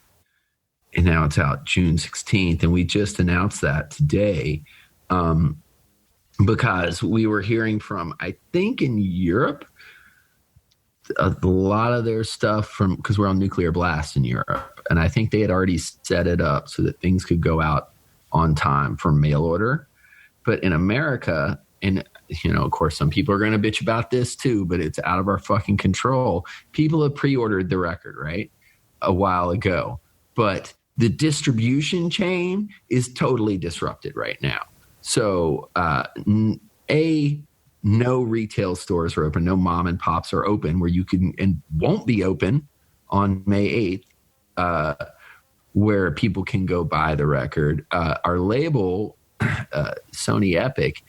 and now it's out June 16th, and we just announced that today. Because we were hearing from, I think in Europe, a lot of their stuff because we're on Nuclear Blast in Europe. And I think they had already set it up so that things could go out on time for mail order. But in America, and, of course, some people are going to bitch about this too, but it's out of our fucking control. People have pre-ordered the record, right? A while ago. But the distribution chain is totally disrupted right now. So, no retail stores are open. No mom and pops are open where you can and won't be open on May 8th, where people can go buy the record. Our label, Sony Epic,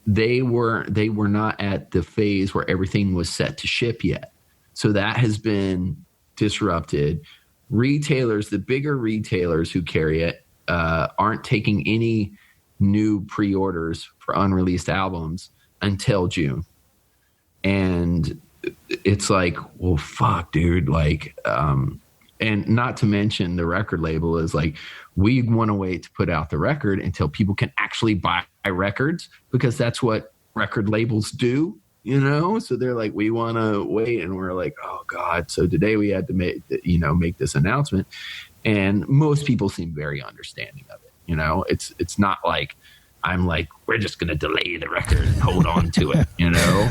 they were not at the phase where everything was set to ship yet. So that has been disrupted. Retailers, the bigger retailers who carry it, aren't taking any new pre-orders for unreleased albums until June. And it's like, well, fuck, dude. And not to mention the record label is like, we want to wait to put out the record until people can actually buy records, because that's what record labels do, So they're like, we want to wait. And we're like, oh God. So today we had to make this announcement, and most people seem very understanding of it. It's not like I'm like, we're just going to delay the record and hold on to it,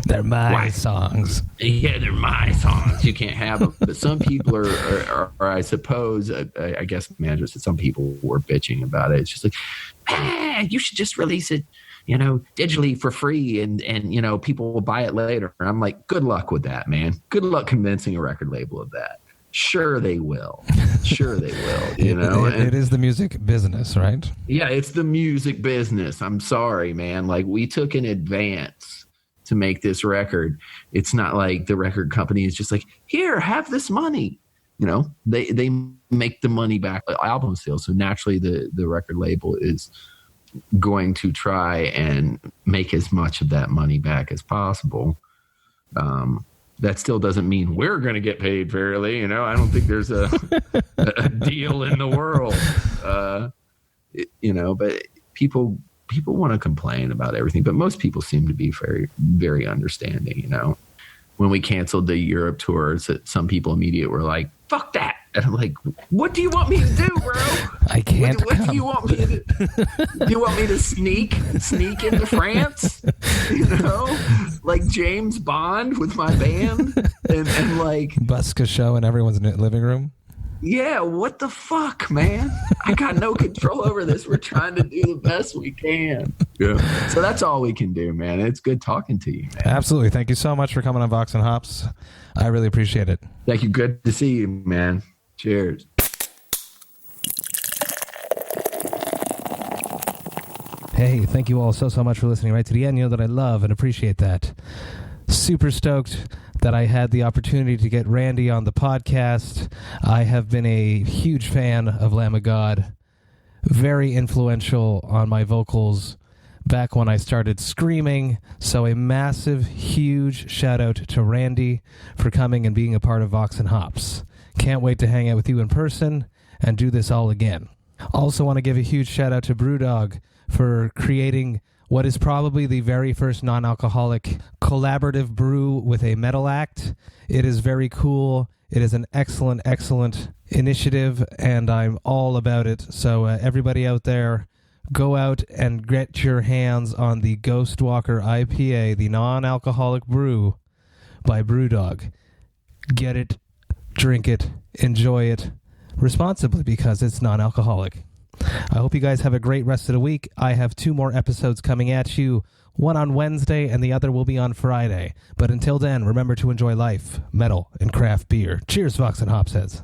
They're my songs. Yeah, they're my songs. You can't have them. But some people are I suppose, I guess managers said some people were bitching about it. It's just like, you should just release it, digitally for free and people will buy it later. And I'm like, good luck with that, man. Good luck convincing a record label of that. Sure they will. It is the music business, right? Yeah, it's the music business. I'm sorry, man. Like, we took an advance to make this record. It's not like the record company is just like, here, have this money. They make the money back album sales. So naturally the record label is going to try and make as much of that money back as possible. That still doesn't mean we're going to get paid fairly. I don't think there's a deal in the world, but people want to complain about everything, but most people seem to be very, very understanding. When we canceled the Europe tours, some people immediately were like, fuck that. And I'm like, what do you want me to do, bro? I can't. What do you want me to do? Do you want me to sneak into France? Like James Bond with my band and like busk a show in everyone's living room. Yeah, what the fuck, man? I got no control over this. We're trying to do the best we can. Yeah. So that's all we can do, man. It's good talking to you, man. Absolutely. Thank you so much for coming on Vox and Hops. I really appreciate it. Thank you. Good to see you, man. Cheers. Hey, thank you all so much for listening right to the end. You know that I love and appreciate that. Super stoked that I had the opportunity to get Randy on the podcast. I have been a huge fan of Lamb of God. Very influential on my vocals back when I started screaming. So a massive, huge shout out to Randy for coming and being a part of Vox and Hops. Can't wait to hang out with you in person and do this all again. Also want to give a huge shout out to Brewdog for creating what is probably the very first non-alcoholic collaborative brew with a metal act. It is very cool. It is an excellent, excellent initiative, and I'm all about it. So everybody out there, go out and get your hands on the Ghost Walker IPA, the non-alcoholic brew by Brewdog. Get it, drink it, enjoy it responsibly because it's non-alcoholic. I hope you guys have a great rest of the week. I have 2 more episodes coming at you, one on Wednesday and the other will be on Friday. But until then, remember to enjoy life, metal, and craft beer. Cheers, Vox and Hops heads.